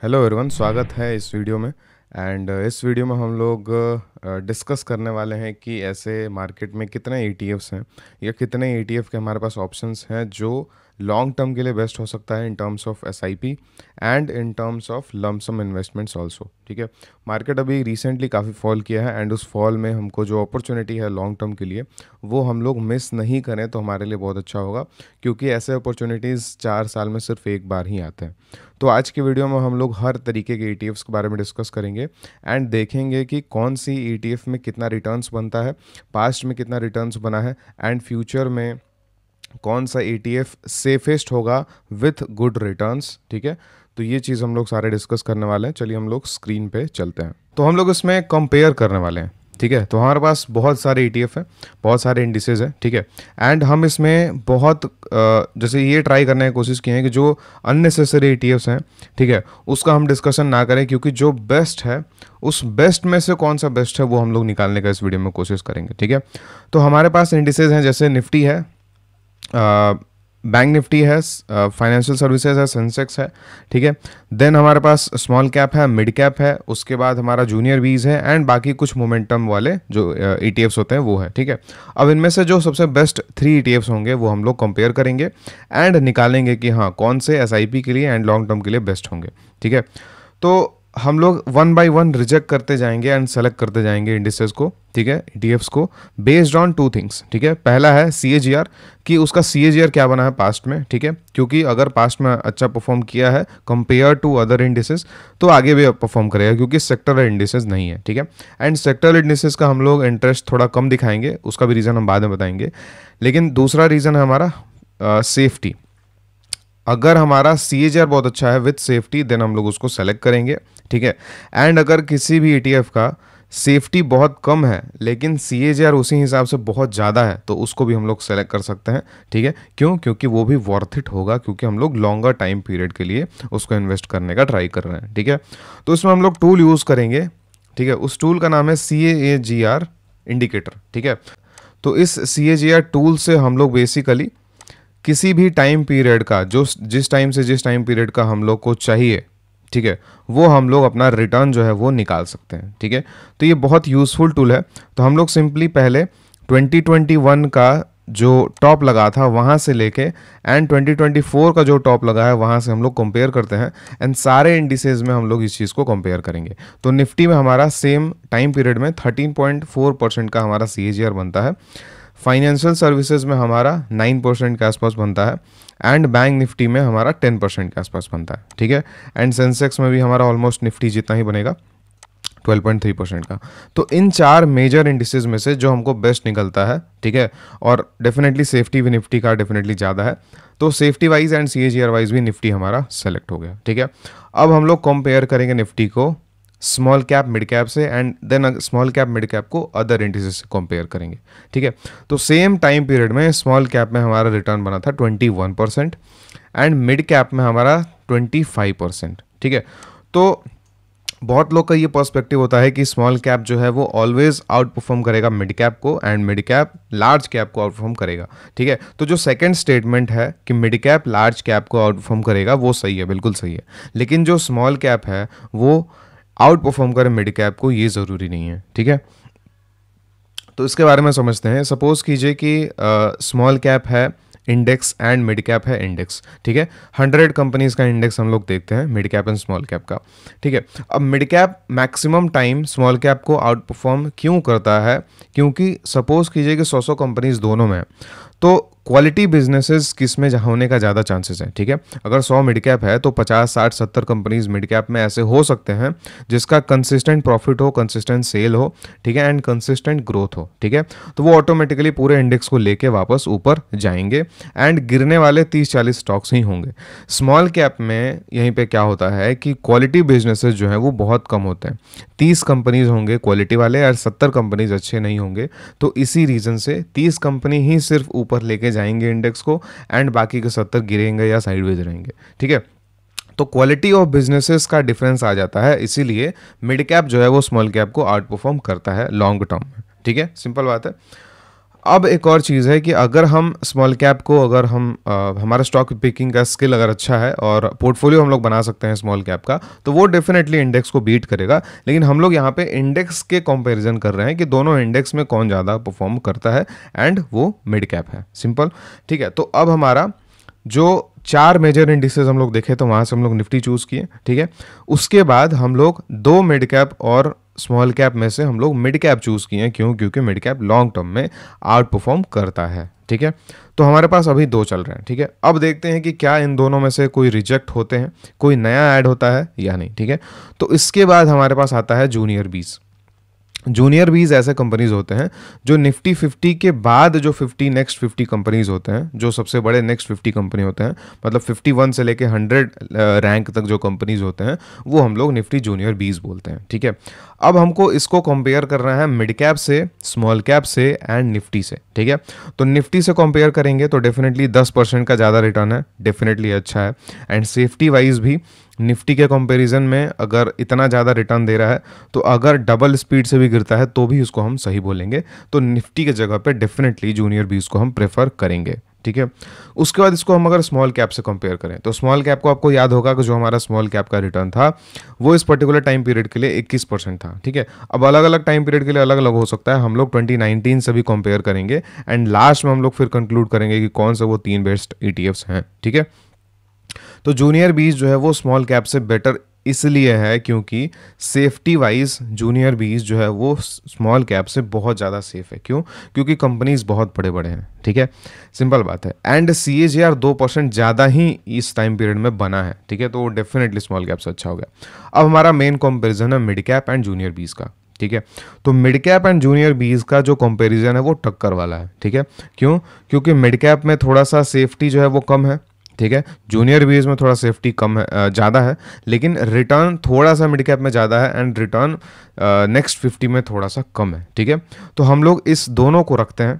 Hello everyone, स्वागत है इस वीडियो में। इस वीडियो में हम लोग डिस्कस करने वाले हैं कि ऐसे मार्केट में कितने ईटीएफ्स हैं या कितने ईटीएफ के हमारे पास ऑप्शंस हैं जो लॉन्ग टर्म के लिए बेस्ट हो सकता है in terms of SIP and in terms of lump sum investments also. ठीक है, मार्केट अभी रिसेंटली काफ़ी फॉल किया है एंड उस फॉल में हमको जो अपॉर्चुनिटी है लॉन्ग टर्म के लिए वो हम लोग मिस नहीं करें तो हमारे लिए बहुत अच्छा होगा, क्योंकि ऐसे अपॉर्चुनिटीज़ 4 साल में सिर्फ एक बार ही आते हैं। तो आज की वीडियो में हम लोग हर तरीके के ईटीएफ्स के बारे में डिस्कस करेंगे एंड देखेंगे कि कौन सी ईटीएफ में कितना रिटर्न्स बनता है, पास्ट में कितना रिटर्न्स बना है एंड फ्यूचर में कौन सा ईटीएफ सेफेस्ट होगा विथ गुड रिटर्न्स। ठीक है, तो ये चीज़ हम लोग सारे डिस्कस करने वाले हैं। चलिए हम लोग स्क्रीन पे चलते हैं। तो हम लोग इसमें कंपेयर करने वाले हैं। ठीक है, तो हमारे पास बहुत सारे ईटीएफ हैं, बहुत सारे इंडिसेस हैं। ठीक है, एंड हम इसमें बहुत जैसे ये ट्राई करने की कोशिश की है कि जो अननेसेसरी ईटीएफ्स हैं, ठीक है, उसका हम डिस्कशन ना करें, क्योंकि जो बेस्ट है उस बेस्ट में से कौन सा बेस्ट है वो हम लोग निकालने का इस वीडियो में कोशिश करेंगे। ठीक है, तो हमारे पास इंडिसेस हैं, जैसे निफ्टी है, बैंक निफ्टी है, फाइनेंशियल सर्विसेज है, सेंसेक्स है। ठीक है, देन हमारे पास स्मॉल कैप है, मिड कैप है, उसके बाद हमारा जूनियर वीज है एंड बाकी कुछ मोमेंटम वाले जो ईटीएफ्स होते हैं वो है। ठीक है, अब इनमें से जो सबसे बेस्ट 3 ईटीएफ्स होंगे वो हम लोग कंपेयर करेंगे एंड निकालेंगे कि हाँ कौन से एसआईपी के लिए एंड लॉन्ग टर्म के लिए बेस्ट होंगे। ठीक है, तो हम लोग 1 बाय 1 रिजेक्ट करते जाएंगे एंड सेलेक्ट करते जाएंगे इंडिसेस को। ठीक है, ईटीएफ्स को बेस्ड ऑन 2 थिंग्स। ठीक है, पहला है सीएजीआर, कि उसका सीएजीआर क्या बना है पास्ट में। ठीक है, क्योंकि अगर पास्ट में अच्छा परफॉर्म किया है कंपेयर टू अदर इंडिसेस तो आगे भी परफॉर्म करेगा, क्योंकि सेक्टरल इंडिसेस नहीं है। ठीक है, एंड सेक्टरल इंडिसेस का हम लोग इंटरेस्ट थोड़ा कम दिखाएंगे, उसका भी रीज़न हम बाद में बताएंगे। लेकिन दूसरा रीज़न है हमारा सेफ्टी। अगर हमारा सीएजीआर बहुत अच्छा है विथ सेफ्टी देन हम लोग उसको सेलेक्ट करेंगे। ठीक है, एंड अगर किसी भी ईटीएफ का सेफ्टी बहुत कम है लेकिन सीएजीआर उसी हिसाब से बहुत ज़्यादा है तो उसको भी हम लोग सेलेक्ट कर सकते हैं। ठीक है, क्यों? क्योंकि वो भी वर्थ इट होगा, क्योंकि हम लोग लॉन्गर टाइम पीरियड के लिए उसको इन्वेस्ट करने का ट्राई कर रहे हैं। ठीक है, तो इसमें हम लोग टूल यूज़ करेंगे। ठीक है, उस टूल का नाम है CAGR इंडिकेटर। ठीक है, तो इस CAGR टूल से हम लोग बेसिकली किसी भी टाइम पीरियड का जो जिस टाइम से जिस टाइम पीरियड का हम लोग को चाहिए, ठीक है, वो हम लोग अपना रिटर्न जो है वो निकाल सकते हैं। ठीक है, तो ये बहुत यूज़फुल टूल है। तो हम लोग सिंपली पहले 2021 का जो टॉप लगा था वहाँ से लेके एंड 2024 का जो टॉप लगा है वहाँ से हम लोग कंपेयर करते हैं एंड सारे इंडिसेज में हम लोग इस चीज़ को कंपेयर करेंगे। तो निफ्टी में हमारा सेम टाइम पीरियड में 13.4% का हमारा CAGR बनता है, फाइनेंशियल सर्विसेज में हमारा 9% के आसपास बनता है एंड बैंक निफ्टी में हमारा 10% के आसपास बनता है। ठीक है, एंड सेंसेक्स में भी हमारा ऑलमोस्ट निफ्टी जितना ही बनेगा, 12.3% का। तो इन 4 मेजर इंडिसेस में से जो हमको बेस्ट निकलता है, ठीक है, और डेफिनेटली सेफ्टी भी निफ्टी का डेफिनेटली ज़्यादा है, तो safety wise and CAGR wise भी निफ्टी हमारा सेलेक्ट हो गया। ठीक है, अब हम लोग कंपेयर करेंगे निफ्टी को स्मॉल कैप मिड कैप से and then small cap mid cap को अदर इंडिसेस से कंपेयर करेंगे। ठीक है, तो सेम टाइम पीरियड में स्मॉल कैप में हमारा रिटर्न बना था 21% एंड मिड कैप में हमारा 25%। ठीक है, तो बहुत लोग का ये पर्सपेक्टिव होता है कि स्मॉल कैप जो है वो ऑलवेज आउट परफॉर्म करेगा मिड कैप को and mid cap large cap को आउट परफॉर्म करेगा। ठीक है, तो जो सेकंड स्टेटमेंट है कि मिड कैप लार्ज कैप को आउट परफॉर्म करेगा वो सही है, बिल्कुल सही है। लेकिन जो स्मॉल कैप है वो आउट परफॉर्म करे मिड कैप को, ये ज़रूरी नहीं है। ठीक है, तो इसके बारे में समझते हैं। सपोज कीजिए कि स्मॉल कैप है इंडेक्स एंड मिड कैप है इंडेक्स। ठीक है, 100 कंपनीज का इंडेक्स हम लोग देखते हैं, mid cap and small cap का। ठीक है, अब mid cap maximum time small cap को आउट परफॉर्म क्यों करता है? क्योंकि सपोज कीजिए कि 100 कंपनीज दोनों में, तो क्वालिटी बिजनेसेस किस में होने का ज़्यादा चांसेस है। ठीक है, अगर 100 मिड कैप है तो 50, 60, 70 कंपनीज मिड कैप में ऐसे हो सकते हैं जिसका कंसिस्टेंट प्रॉफिट हो, कंसिस्टेंट सेल हो, ठीक है, एंड कंसिस्टेंट ग्रोथ हो। ठीक है, तो वो ऑटोमेटिकली पूरे इंडेक्स को लेके वापस ऊपर जाएंगे एंड गिरने वाले 30-40 स्टॉक्स ही होंगे। स्मॉल कैप में यहीं पे क्या होता है कि क्वालिटी बिजनेसेस जो हैं वो बहुत कम होते हैं। 30 कंपनीज होंगे क्वालिटी वाले और 70 कंपनीज अच्छे नहीं होंगे, तो इसी रीज़न से 30 कंपनी ही सिर्फ ऊपर लेके जाएंगे इंडेक्स को एंड बाकी के 70 गिरेंगे या साइडवेज रहेंगे। ठीक है, तो क्वालिटी ऑफ बिजनेसेस का डिफरेंस आ जाता है, इसीलिए मिड कैप जो है वो स्मॉल कैप को आउट परफॉर्म करता है लॉन्ग टर्म में। ठीक है, सिंपल बात है। अब एक और चीज़ है कि अगर हम स्मॉल कैप को, अगर हम हमारा स्टॉक पिकिंग का स्किल अगर अच्छा है और पोर्टफोलियो हम लोग बना सकते हैं स्मॉल कैप का, तो वो डेफिनेटली इंडेक्स को बीट करेगा। लेकिन हम लोग यहाँ पे इंडेक्स के कंपैरिजन कर रहे हैं कि दोनों इंडेक्स में कौन ज़्यादा परफॉर्म करता है, एंड वो मिड कैप है, सिंपल। ठीक है, तो अब हमारा जो 4 मेजर इंडिसेस हम लोग देखे, तो वहाँ से हम लोग निफ्टी चूज़ किए। ठीक है, उसके बाद हम लोग 2 मिड कैप और स्मॉल कैप में से हम लोग मिड कैप चूज़ किए हैं। क्यों? क्योंकि मिड कैप लॉन्ग टर्म में आउट परफॉर्म करता है। ठीक है, तो हमारे पास अभी 2 चल रहे हैं। ठीक है, अब देखते हैं कि क्या इन दोनों में से कोई रिजेक्ट होते हैं, कोई नया ऐड होता है या नहीं। ठीक है, तो इसके बाद हमारे पास आता है जूनियर बीज। जूनियर बीज ऐसे कंपनीज होते हैं जो निफ्टी 50 के बाद जो 50 नेक्स्ट 50 कंपनीज होते हैं, जो सबसे बड़े नेक्स्ट 50 कंपनी होते हैं, मतलब 51 से लेके 100 रैंक तक जो कंपनीज होते हैं, वो हम लोग निफ्टी जूनियर बीज बोलते हैं। ठीक है, अब हमको इसको कंपेयर करना है मिड कैप से, स्मॉल कैप से एंड निफ्टी से। ठीक है, तो निफ्टी से कंपेयर करेंगे तो डेफिनेटली 10% का ज़्यादा रिटर्न है, डेफिनेटली अच्छा है। एंड सेफ्टी वाइज भी निफ्टी के कंपैरिजन में अगर इतना ज़्यादा रिटर्न दे रहा है, तो अगर डबल स्पीड से भी गिरता है तो भी उसको हम सही बोलेंगे। तो निफ्टी के जगह पे डेफिनेटली जूनियर बीज को हम प्रेफर करेंगे। ठीक है, उसके बाद इसको हम अगर स्मॉल कैप से कंपेयर करें, तो स्मॉल कैप को आपको याद होगा कि जो हमारा स्मॉल कैप का रिटर्न था वो इस पर्टिकुलर टाइम पीरियड के लिए 21% था। ठीक है, अब अलग अलग टाइम पीरियड के लिए अलग अलग हो सकता है, हम लोग 2019 से भी कंपेयर करेंगे एंड लास्ट में हम लोग फिर कंक्लूड करेंगे कि कौन से वो 3 बेस्ट ETFs हैं। ठीक है, तो जूनियर बीज जो है वो स्मॉल कैप से बेटर इसलिए है क्योंकि सेफ्टी वाइज जूनियर बीज जो है वो स्मॉल कैप से बहुत ज़्यादा सेफ है। क्यों? क्योंकि कंपनीज बहुत बड़े बड़े हैं। ठीक है, सिंपल बात है। एंड CAGR 2% ज़्यादा ही इस टाइम पीरियड में बना है। ठीक है, तो वो डेफिनेटली स्मॉल कैप से अच्छा हो गया। अब हमारा मेन कंपेरिजन है मिड कैप एंड जूनियर बीज का। ठीक है, तो मिड कैप एंड जूनियर बीज का जो कंपैरिजन है वो टक्कर वाला है। ठीक है, क्यों? क्योंकि मिड कैप में थोड़ा सा सेफ्टी जो है वो कम है। ठीक है, जूनियर बीज में थोड़ा सेफ्टी कम है, ज़्यादा है, लेकिन रिटर्न थोड़ा सा मिड कैप में ज़्यादा है एंड रिटर्न नेक्स्ट 50 में थोड़ा सा कम है। ठीक है, तो हम लोग इस दोनों को रखते हैं।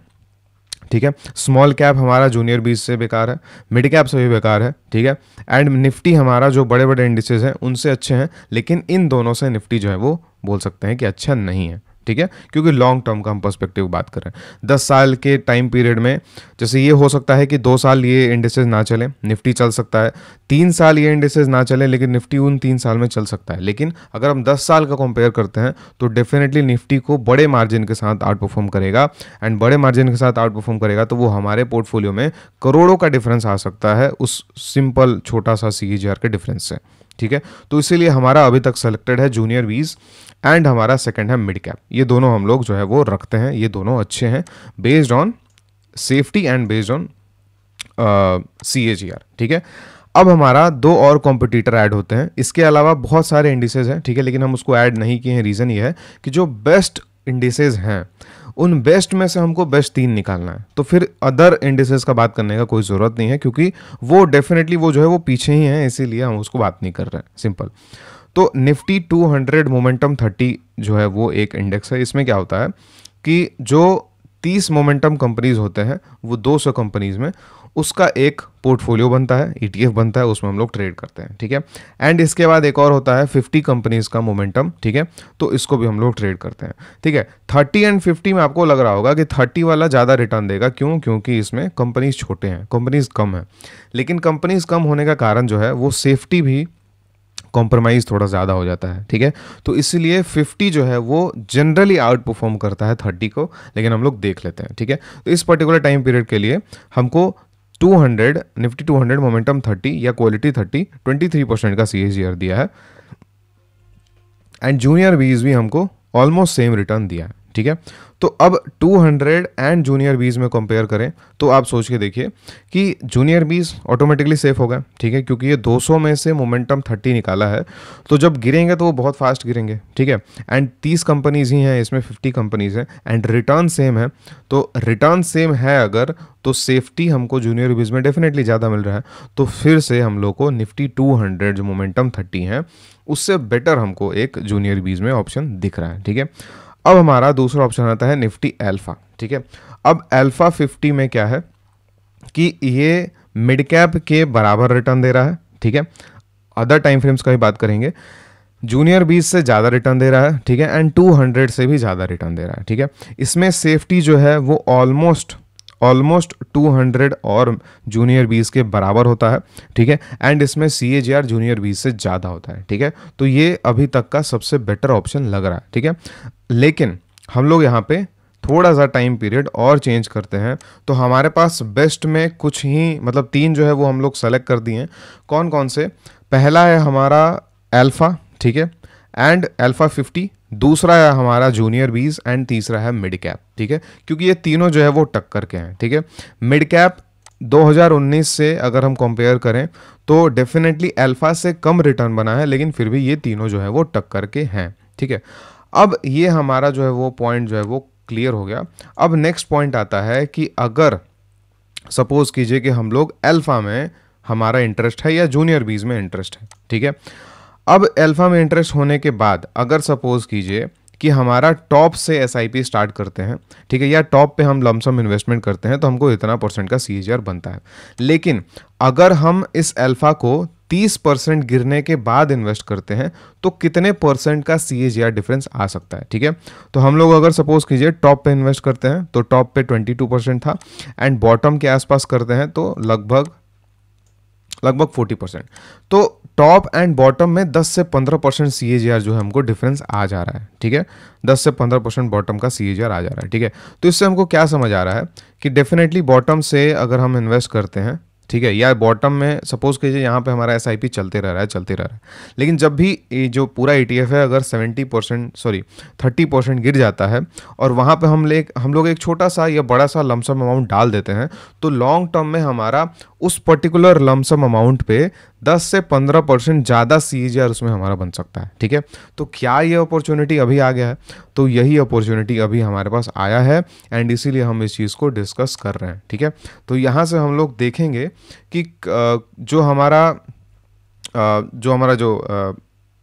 ठीक है, स्मॉल कैप हमारा जूनियर बीज से बेकार है, मिड कैप से भी बेकार है। ठीक है, एंड निफ्टी हमारा जो बड़े बड़े इंडिसेस हैं उनसे अच्छे हैं, लेकिन इन दोनों से निफ्टी जो है वो बोल सकते हैं कि अच्छा नहीं है। ठीक है, क्योंकि लॉन्ग टर्म का हम पर्सपेक्टिव बात कर रहे हैं। 10 साल के टाइम पीरियड में जैसे ये हो सकता है कि 2 साल ये इंडिसेस ना चले, निफ्टी चल सकता है। 3 साल ये इंडिसेस ना चले, लेकिन निफ्टी उन 3 साल में चल सकता है। लेकिन अगर हम 10 साल का कंपेयर करते हैं तो डेफिनेटली निफ्टी को बड़े मार्जिन के साथ आउट परफॉर्म करेगा, एंड बड़े मार्जिन के साथ आउट परफॉर्म करेगा तो वो हमारे पोर्टफोलियो में करोड़ों का डिफरेंस आ सकता है उस सिंपल छोटा सा CAGR के डिफरेंस से। ठीक है, तो इसीलिए हमारा अभी तक सेलेक्टेड है जूनियर बीज एंड हमारा सेकंड है मिड कैप। ये दोनों हम लोग जो है वो रखते हैं, ये दोनों अच्छे हैं based on safety and based on CAGR। ठीक है, अब हमारा 2 और कॉम्पिटिटर ऐड होते हैं। इसके अलावा बहुत सारे इंडिसेस हैं। ठीक है, लेकिन हम उसको ऐड नहीं किए हैं। रीज़न ये है कि जो बेस्ट इंडिसेस हैं उन बेस्ट में से हमको बेस्ट 3 निकालना है, तो फिर अदर इंडिसेस का बात करने का कोई ज़रूरत नहीं है, क्योंकि वो डेफिनेटली वो जो है वो पीछे ही हैं, इसीलिए हम उसको बात नहीं कर रहे हैं, सिंपल। तो निफ्टी 200 मोमेंटम 30 जो है वो एक इंडेक्स है। इसमें क्या होता है कि जो 30 मोमेंटम कंपनीज होते हैं वो 200 कंपनीज में उसका एक पोर्टफोलियो बनता है, ETF बनता है, उसमें हम लोग ट्रेड करते हैं। ठीक है, एंड इसके बाद एक और होता है 50 कंपनीज का मोमेंटम। ठीक है, तो इसको भी हम लोग ट्रेड करते हैं। ठीक है, 30 एंड 50 में आपको लग रहा होगा कि 30 वाला ज़्यादा रिटर्न देगा। क्यों? क्योंकि इसमें कंपनीज छोटे हैं, कंपनीज कम है। लेकिन कंपनीज कम होने का कारण जो है वो सेफ्टी भी कॉम्प्रोमाइज़ थोड़ा ज़्यादा हो जाता है। ठीक है, तो इसलिए 50 जो है वो जनरली आउट परफॉर्म करता है 30 को, लेकिन हम लोग देख लेते हैं। ठीक है, तो इस पर्टिकुलर टाइम पीरियड के लिए हमको 200 निफ्टी 200 मोमेंटम 30 या क्वालिटी 30 23% का CAGR दिया है, एंड जूनियर बीज भी हमको ऑलमोस्ट सेम रिटर्न दिया है। ठीक है, तो अब 200 एंड जूनियर बीज में कंपेयर करें तो आप सोच के देखिए कि जूनियर बीज ऑटोमेटिकली सेफ होगा। ठीक है, क्योंकि ये 200 में से मोमेंटम 30 निकाला है, तो जब गिरेंगे तो वो बहुत फास्ट गिरेंगे। ठीक है, एंड 30 कंपनीज ही हैं, इसमें 50 कंपनीज हैं, एंड रिटर्न सेम है। तो रिटर्न सेम है अगर, तो सेफ्टी हमको जूनियर बीज में डेफिनेटली ज़्यादा मिल रहा है, तो फिर से हम लोग को निफ्टी 200 जो मोमेंटम 30 है उससे बेटर हमको एक जूनियर बीज में ऑप्शन दिख रहा है। ठीक है, अब हमारा दूसरा ऑप्शन आता है निफ्टी अल्फा। ठीक है, अब अल्फा 50 में क्या है कि ये मिड कैप के बराबर रिटर्न दे रहा है। ठीक है, अदर टाइम फ्रेम्स का भी बात करेंगे। जूनियर 20 से ज़्यादा रिटर्न दे रहा है, ठीक है, एंड 200 से भी ज़्यादा रिटर्न दे रहा है, ठीक है। इसमें सेफ्टी जो है वो ऑलमोस्ट 200 और जूनियर 20 के बराबर होता है, ठीक है, एंड इसमें CAGR जूनियर 20 से ज़्यादा होता है, ठीक है। तो ये अभी तक का सबसे बेटर ऑप्शन लग रहा है, ठीक है। लेकिन हम लोग यहाँ पे थोड़ा सा टाइम पीरियड और चेंज करते हैं, तो हमारे पास बेस्ट में कुछ ही मतलब 3 जो है वो हम लोग सेलेक्ट कर दिए हैं। कौन कौन से? पहला है हमारा अल्फ़ा, ठीक है, एंड अल्फ़ा 50, दूसरा है हमारा जूनियर 20 एंड तीसरा है मिड कैप, ठीक है, क्योंकि ये तीनों जो है वो टक्कर के हैं, ठीक है। मिड कैप 2019 से अगर हम कंपेयर करें तो डेफिनेटली अल्फ़ा से कम रिटर्न बना है, लेकिन फिर भी ये तीनों जो है वो टक्कर के हैं, ठीक है। अब ये हमारा जो है वो पॉइंट जो है वो क्लियर हो गया। अब नेक्स्ट पॉइंट आता है कि अगर सपोज कीजिए कि हम लोग अल्फ़ा में हमारा इंटरेस्ट है या जूनियर 20 में इंटरेस्ट है, ठीक है। अब अल्फ़ा में इंटरेस्ट होने के बाद अगर सपोज कीजिए कि हमारा टॉप से SIP स्टार्ट करते हैं, ठीक है, या टॉप पे हम लमसम इन्वेस्टमेंट करते हैं तो हमको इतना % का CAGR बनता है। लेकिन अगर हम इस अल्फ़ा को 30% गिरने के बाद इन्वेस्ट करते हैं तो कितने % का CAGR डिफरेंस आ सकता है, ठीक है। तो हम लोग अगर सपोज कीजिए टॉप पे इन्वेस्ट करते हैं तो टॉप पे 22% था, एंड बॉटम के आसपास करते हैं तो लगभग 40%। तो टॉप एंड बॉटम में 10 से 15% CAGR जो है हमको डिफरेंस आ जा रहा है, ठीक है। 10 से 15% बॉटम का CAGR आ जा रहा है, ठीक है। तो इससे हमको क्या समझ आ रहा है कि डेफिनेटली बॉटम से अगर हम इन्वेस्ट करते हैं, ठीक है, या बॉटम में सपोज कीजिए यहाँ पे हमारा SIP चलते रह रहा है, लेकिन जब भी ये जो पूरा ETF है अगर 30% गिर जाता है और वहाँ पे हम लोग एक छोटा सा या बड़ा सा लमसम अमाउंट डाल देते हैं, तो लॉन्ग टर्म में हमारा उस पर्टिकुलर लमसम अमाउंट पे 10 से 15% ज़्यादा CAGR उसमें हमारा बन सकता है, ठीक है। तो क्या ये अपॉर्चुनिटी अभी आ गया है? तो यही अपॉर्चुनिटी अभी हमारे पास आया है एंड इसीलिए हम इस चीज़ को डिस्कस कर रहे हैं, ठीक है। तो यहाँ से हम लोग देखेंगे कि जो हमारा जो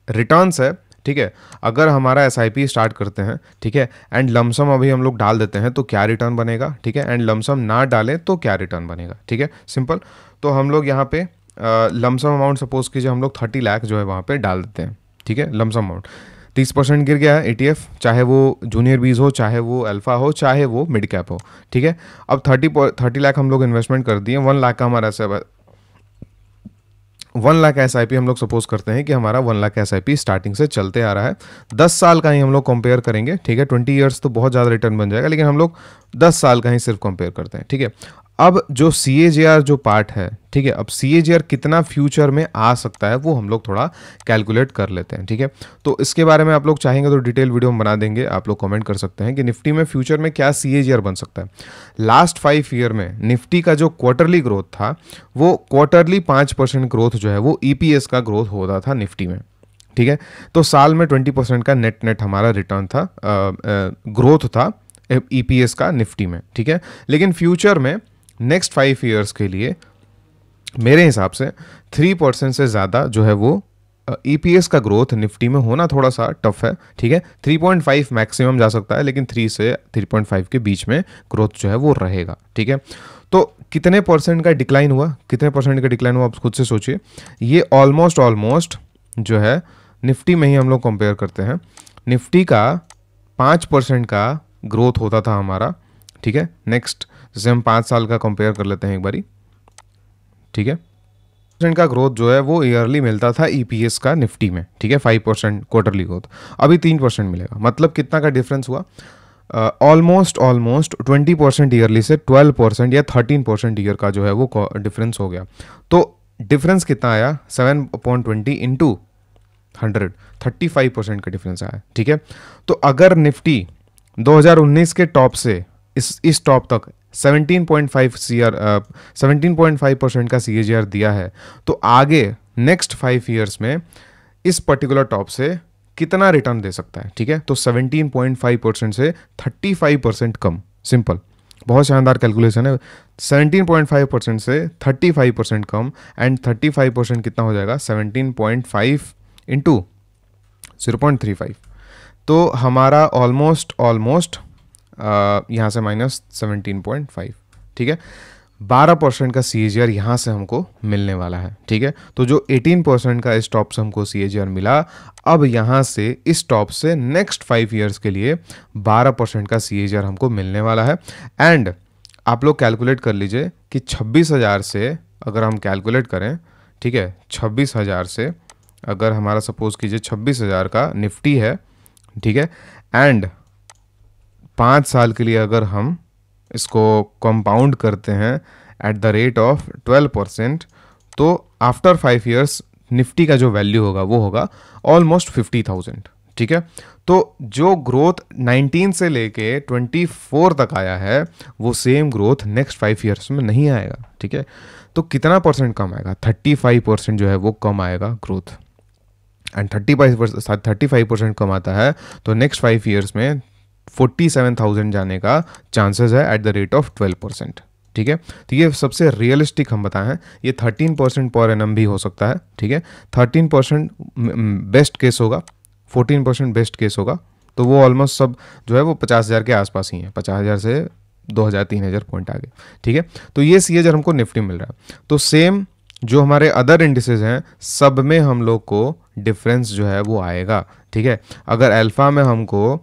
रिटर्न्स है, ठीक है, अगर हमारा SIP स्टार्ट करते हैं, ठीक है, एंड लमसम अभी हम लोग डाल देते हैं तो क्या रिटर्न बनेगा, ठीक है, एंड लमसम ना डालें तो क्या रिटर्न बनेगा, ठीक है, सिंपल। तो हम लोग यहाँ पे लमसम अमाउंट सपोज कीजिए हम लोग 30 लाख जो है वहाँ पे डाल देते हैं, ठीक है, लमसम अमाउंट 30% गिर गया है ETF, चाहे वो जूनियर 20 हो, चाहे वो अल्फ़ा हो, चाहे वो मिड कैप हो, ठीक है। अब 30 लाख हम लोग इन्वेस्टमेंट कर दिए, 1 लाख का हमारा 1 लाख SIP हम लोग सपोज करते हैं कि हमारा 1 लाख SIP स्टार्टिंग से चलते आ रहा है। 10 साल का ही हम लोग कंपेयर करेंगे, ठीक है। 20 ईयर्स तो बहुत ज़्यादा रिटर्न बन जाएगा, लेकिन हम लोग 10 साल का ही सिर्फ कंपेयर करते हैं, ठीक है। अब जो CAGR जो पार्ट है, ठीक है, अब CAGR कितना फ्यूचर में आ सकता है वो हम लोग थोड़ा कैलकुलेट कर लेते हैं, ठीक है। तो इसके बारे में आप लोग चाहेंगे तो डिटेल वीडियो हम बना देंगे, आप लोग कमेंट कर सकते हैं कि निफ्टी में फ्यूचर में क्या CAGR बन सकता है। लास्ट 5 ईयर में निफ्टी का जो क्वार्टरली ग्रोथ था वो क्वार्टरली 5% ग्रोथ जो है वो EPS का ग्रोथ होता था निफ्टी में, ठीक है। तो साल में 20% का नेट हमारा रिटर्न था, ग्रोथ था EPS का निफ्टी में, ठीक है। लेकिन फ्यूचर में नेक्स्ट 5 ईयर्स के लिए मेरे हिसाब से 3% से ज़्यादा जो है वो EPS का ग्रोथ निफ्टी में होना थोड़ा सा टफ है, ठीक है। 3.5 मैक्सिमम जा सकता है, लेकिन 3 से 3.5 के बीच में ग्रोथ जो है वो रहेगा, ठीक है। तो कितने % का डिक्लाइन हुआ, आप खुद से सोचिए। ये ऑलमोस्ट जो है निफ्टी में ही हम लोग कंपेयर करते हैं, निफ्टी का 5% का ग्रोथ होता था हमारा, ठीक है। नेक्स्ट जैसे हम 5 साल का कंपेयर कर लेते हैं एक बारी, ठीक है। % का ग्रोथ जो है वो ईयरली मिलता था EPS का निफ्टी में, ठीक है। 5% क्वार्टरली ग्रोथ, अभी 3% मिलेगा। मतलब कितना का डिफरेंस हुआ? ऑलमोस्ट 20% ईयरली से 12% या 13% ईयर का जो है वो डिफरेंस हो गया। तो डिफरेंस कितना आया? 7.20 इंटू 100, 35% का डिफरेंस आया, ठीक है। तो अगर निफ्टी 2019 के टॉप से इस टॉप तक 17.5% का CAGR दिया है, तो आगे नेक्स्ट 5 ईयर्स में इस पर्टिकुलर टॉप से कितना रिटर्न दे सकता है, ठीक है। तो 17.5% से 35% कम, सिंपल, बहुत शानदार कैलकुलेशन है। 17.5% से 35% कम, एंड 35% कितना हो जाएगा? 17.5 इंटू 0.35, तो हमारा ऑलमोस्ट यहाँ से -17.5, ठीक है। 12% का CAGR यहाँ से हमको मिलने वाला है, ठीक है। तो जो 18% का इस टॉप से हमको CAGR मिला, अब यहाँ से इस टॉप से नेक्स्ट 5 ईयर्स के लिए 12% का CAGR हमको मिलने वाला है। एंड आप लोग कैलकुलेट कर लीजिए कि 26,000 से अगर हम कैलकुलेट करें, ठीक है, 26,000 से अगर हमारा सपोज कीजिए 26,000 का निफ्टी है, ठीक है, एंड 5 साल के लिए अगर हम इसको कंपाउंड करते हैं एट द रेट ऑफ 12%, तो आफ्टर 5 ईयर्स निफ्टी का जो वैल्यू होगा वो होगा ऑलमोस्ट 50,000, ठीक है। तो जो ग्रोथ 19 से लेके 24 तक आया है वो सेम ग्रोथ नेक्स्ट 5 ईयर्स में नहीं आएगा, ठीक है। तो कितना परसेंट कम आएगा? 35% जो है वो कम आएगा ग्रोथ। एंड 35% कम आता है तो नेक्स्ट 5 ईयर्स में 47,000 जाने का चांसेस है एट द रेट ऑफ 12%, ठीक है। तो ये सबसे रियलिस्टिक हम बताएं हैं। ये 13% पर एनम भी हो सकता है, ठीक है। 13% बेस्ट केस होगा, 14% बेस्ट केस होगा। तो वो ऑलमोस्ट सब जो है वो 50,000 के आसपास ही है, 50,000 से 2,000 3,000 पॉइंट आगे, ठीक है। तो ये CAGR हमको निफ्टी मिल रहा है। तो सेम जो हमारे अदर इंडिसेस हैं सब में हम लोग को डिफरेंस जो है वो आएगा, ठीक है। अगर अल्फा में हमको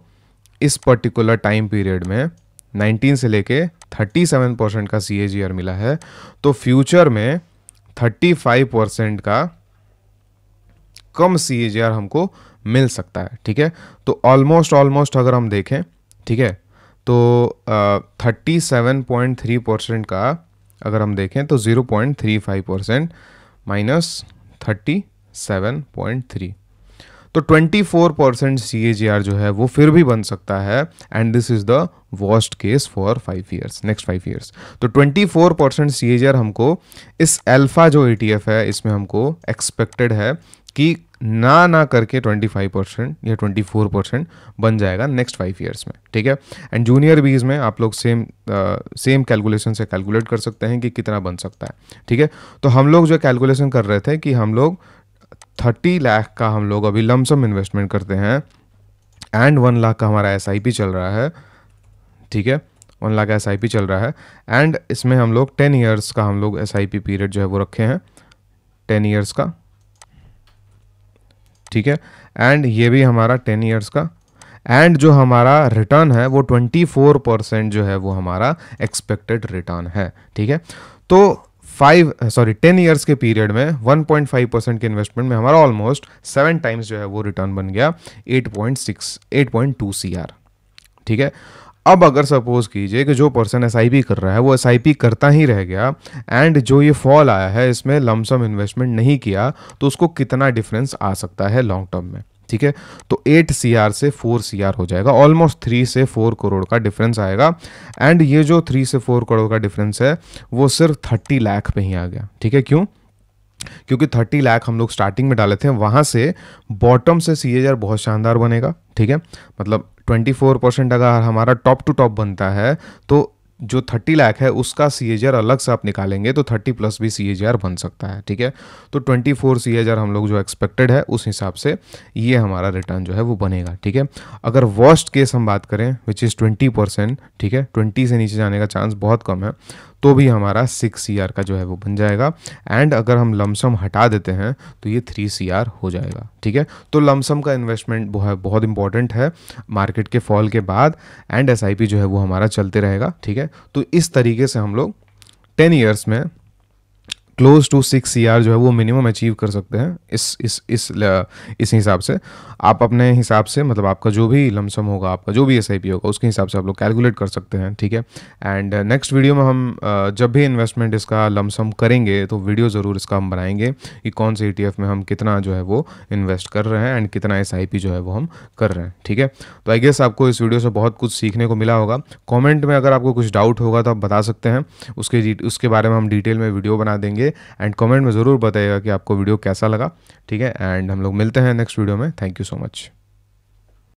इस पर्टिकुलर टाइम पीरियड में 19 से लेके 37% का CAGR मिला है, तो फ्यूचर में 35% का कम CAGR हमको मिल सकता है, ठीक है। तो ऑलमोस्ट अगर हम देखें, ठीक है, तो 37.3% का अगर हम देखें तो 0.35% माइनस 37.3, तो 24% CAGR जो है वो फिर भी बन सकता है। And this is the worst case for 5 years, next 5 years. तो 24% CAGR हमको इस अल्फा जो ETF है इसमें हमको एक्सपेक्टेड है कि ना करके 25% या 24% बन जाएगा नेक्स्ट 5 ईयर्स में, ठीक है। एंड जूनियर बीज में आप लोग सेम कैलकुलेशन से कैलकुलेट कर सकते हैं कि कितना बन सकता है, ठीक है। तो हम लोग जो कैलकुलेशन कर रहे थे कि हम लोग 30 लाख का हम लोग अभी लमसम इन्वेस्टमेंट करते हैं एंड 1 लाख का हमारा SIP चल रहा है, ठीक है। 1 लाख का SIP चल रहा है एंड इसमें हम लोग 10 ईयर्स का हम लोग SIP पीरियड जो है वो रखे हैं, 10 ईयर्स का, ठीक है। एंड ये भी हमारा 10 ईयर्स का, एंड जो हमारा रिटर्न है वो 24% जो है वो हमारा एक्सपेक्टेड रिटर्न है, ठीक है। तो 10 ईयर्स के पीरियड में 1.5% के इन्वेस्टमेंट में हमारा ऑलमोस्ट 7 टाइम्स जो है वो रिटर्न बन गया 8.2 CR, ठीक है। अब अगर सपोज कीजिए कि जो पर्सन SIP कर रहा है वो SIP करता ही रह गया एंड जो ये फॉल आया है इसमें लमसम इन्वेस्टमेंट नहीं किया, तो उसको कितना डिफरेंस आ सकता है लॉन्ग टर्म में, ठीक है। तो 8 CR से 4 CR हो जाएगा, ऑलमोस्ट 3 से 4 करोड़ का डिफरेंस आएगा। एंड ये जो 3 से 4 करोड़ का डिफरेंस है वो सिर्फ 30 लाख पे ही आ गया, ठीक है। क्यों? क्योंकि 30 लाख हम लोग स्टार्टिंग में डाले थे, वहाँ से बॉटम से CAGR बहुत शानदार बनेगा, ठीक है। मतलब 24% अगर हमारा टॉप टू टॉप बनता है तो जो 30 लाख है उसका CAGR अलग से आप निकालेंगे तो 30+ भी CAGR बन सकता है, ठीक है। तो 24 CAGR हम लोग जो एक्सपेक्टेड है उस हिसाब से ये हमारा रिटर्न जो है वो बनेगा, ठीक है। अगर वर्स्ट केस हम बात करें विच इज़ 20%, ठीक है, 20 से नीचे जाने का चांस बहुत कम है, तो भी हमारा 6 CR का जो है वो बन जाएगा। एंड अगर हम लमसम हटा देते हैं तो ये 3 CR हो जाएगा, ठीक है। तो लमसम का इन्वेस्टमेंट बहुत इंपॉर्टेंट है मार्केट के फॉल के बाद, एंड SIP जो है वो हमारा चलते रहेगा, ठीक है। तो इस तरीके से हम लोग 10 ईयर्स में क्लोज टू 6 CR जो है वो मिनिमम अचीव कर सकते हैं। इस हिसाब से आप अपने हिसाब से, मतलब आपका जो भी लमसम होगा, आपका जो भी SIP होगा उसके हिसाब से आप लोग कैलकुलेट कर सकते हैं, ठीक है। एंड नेक्स्ट वीडियो में हम जब भी इन्वेस्टमेंट इसका लमसम करेंगे तो वीडियो ज़रूर इसका हम बनाएंगे कि कौन से ETF में हम कितना जो है वो इन्वेस्ट कर रहे हैं एंड कितना SIP जो है वो हम कर रहे हैं, ठीक है। तो आई गेस आपको इस वीडियो से बहुत कुछ सीखने को मिला होगा। कॉमेंट में अगर आपको कुछ डाउट होगा तो आप बता सकते हैं, उसके बारे में हम डिटेल में वीडियो बना देंगे। एंड कमेंट में ज़रूर बताइएगा कि आपको वीडियो कैसा लगा, ठीक है। एंड हम लोग मिलते हैं नेक्स्ट वीडियो में। Thank you so much.